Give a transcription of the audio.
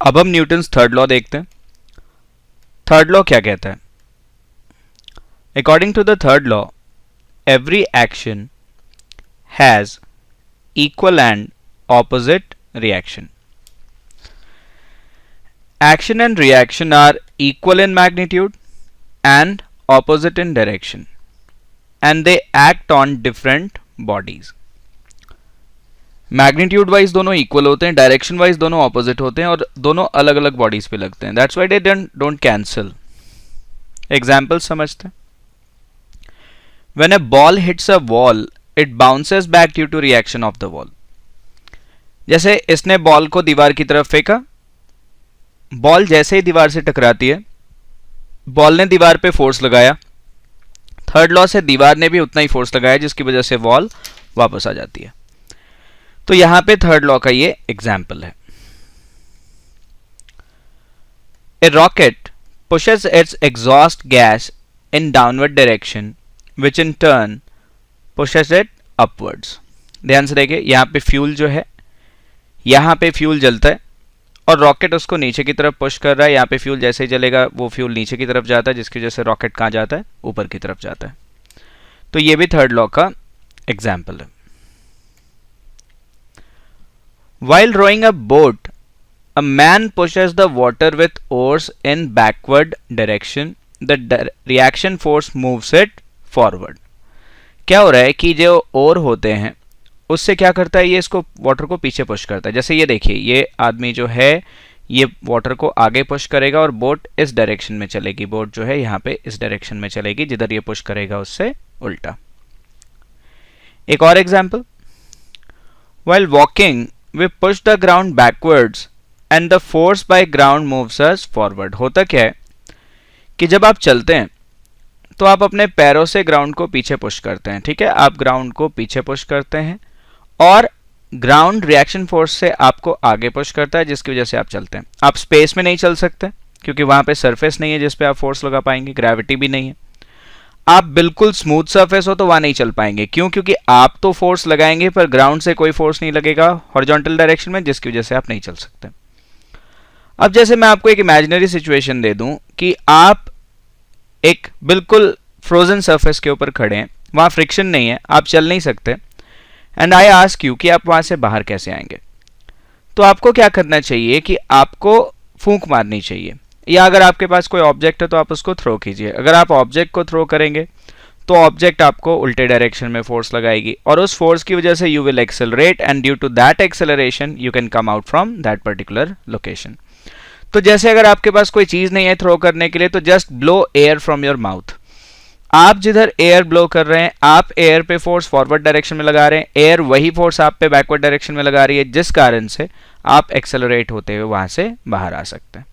अब हम Newton's third law देखते हैं। थर्ड लॉ क्या कहता है? According to the third law, every action has equal and opposite reaction. Action and reaction are equal in magnitude and opposite in direction, and they act on different bodies. Magnitude wise दोनों equal होते हैं, direction wise दोनों opposite होते हैं और दोनों अलग अलग बॉडीज पे लगते हैं. That's why they don't cancel. Example समझते हैं. When a ball hits a wall it bounces back due to reaction of the wall. जैसे इसने बॉल को दीवार की तरफ फेंका, बॉल जैसे ही दीवार से टकराती है, बॉल ने दीवार पे फोर्स लगाया, थर्ड लॉ से दीवार ने भी उतना ही फोर्स लगाया जिसकी वजह से बॉल वापस आ जाती है. तो यहां पे थर्ड लॉ का ये एग्जाम्पल है. ए rocket pushes its exhaust gas in downward direction which in turn pushes it upwards. ध्यान से देखिए, यहां पे फ्यूल जो है, यहां पे फ्यूल जलता है और रॉकेट उसको नीचे की तरफ पुश कर रहा है. यहाँ पे फ्यूल जैसे ही जलेगा वो फ्यूल नीचे की तरफ जाता है, जिसकी वजह से रॉकेट कहाँ जाता है? ऊपर की तरफ जाता है. तो ये भी थर्ड लॉ का एग्जाम्पल है. While rowing a boat, a man pushes the water with oars in backward direction. The reaction force moves it forward. क्या हो रहा है कि जो ओर होते हैं उससे क्या करता है, ये इसको वाटर को पीछे पुश करता है. जैसे ये देखिए, ये आदमी जो है ये वाटर को आगे पुश करेगा और बोट इस डायरेक्शन में चलेगी. बोट जो है यहाँ पे इस डायरेक्शन में चलेगी, जिधर ये पुश करेगा उससे उल्टा. एक और example. While walking, we push the ground backwards and the force by ground moves us forward. होता क्या है कि जब आप चलते हैं तो आप अपने पैरों से ग्राउंड को पीछे पुश करते हैं. ठीक है, आप ग्राउंड को पीछे पुश करते हैं और ग्राउंड रिएक्शन फोर्स से आपको आगे पुश करता है, जिसकी वजह से आप चलते हैं. आप स्पेस में नहीं चल सकते क्योंकि वहां पे सरफेस नहीं है जिस पे आप फोर्स लगा पाएंगे, ग्रेविटी भी नहीं है. आप बिल्कुल स्मूथ सरफेस हो तो वहां नहीं चल पाएंगे. क्यों? क्योंकि आप तो फोर्स लगाएंगे पर ग्राउंड से कोई फोर्स नहीं लगेगा हॉरिजॉन्टल डायरेक्शन में, जिसकी वजह से आप नहीं चल सकते. अब जैसे मैं आपको एक इमेजिनरी सिचुएशन दे दूं कि आप एक बिल्कुल फ्रोजन सरफेस के ऊपर खड़े हैं, वहां फ्रिक्शन नहीं है, आप चल नहीं सकते, एंड आई आस्क यू कि आप वहां से बाहर कैसे आएंगे. तो आपको क्या करना चाहिए कि आपको फूंक मारनी चाहिए, या अगर आपके पास कोई ऑब्जेक्ट है तो आप उसको थ्रो कीजिए. अगर आप ऑब्जेक्ट को थ्रो करेंगे तो ऑब्जेक्ट आपको उल्टे डायरेक्शन में फोर्स लगाएगी और उस फोर्स की वजह से you will accelerate and due to that acceleration you can come out from that particular location. तो जैसे अगर आपके पास कोई चीज नहीं है थ्रो करने के लिए, तो just blow air from your mouth. आप जिधर एयर ब्लो कर रहे हैं, आप एयर पे फोर्स फॉरवर्ड डायरेक्शन में लगा रहे हैं, एयर वही फोर्स आप पे बैकवर्ड डायरेक्शन में लगा रही है, जिस कारण से आप एक्सेलरेट होते हुए वहां से बाहर आ सकते हैं.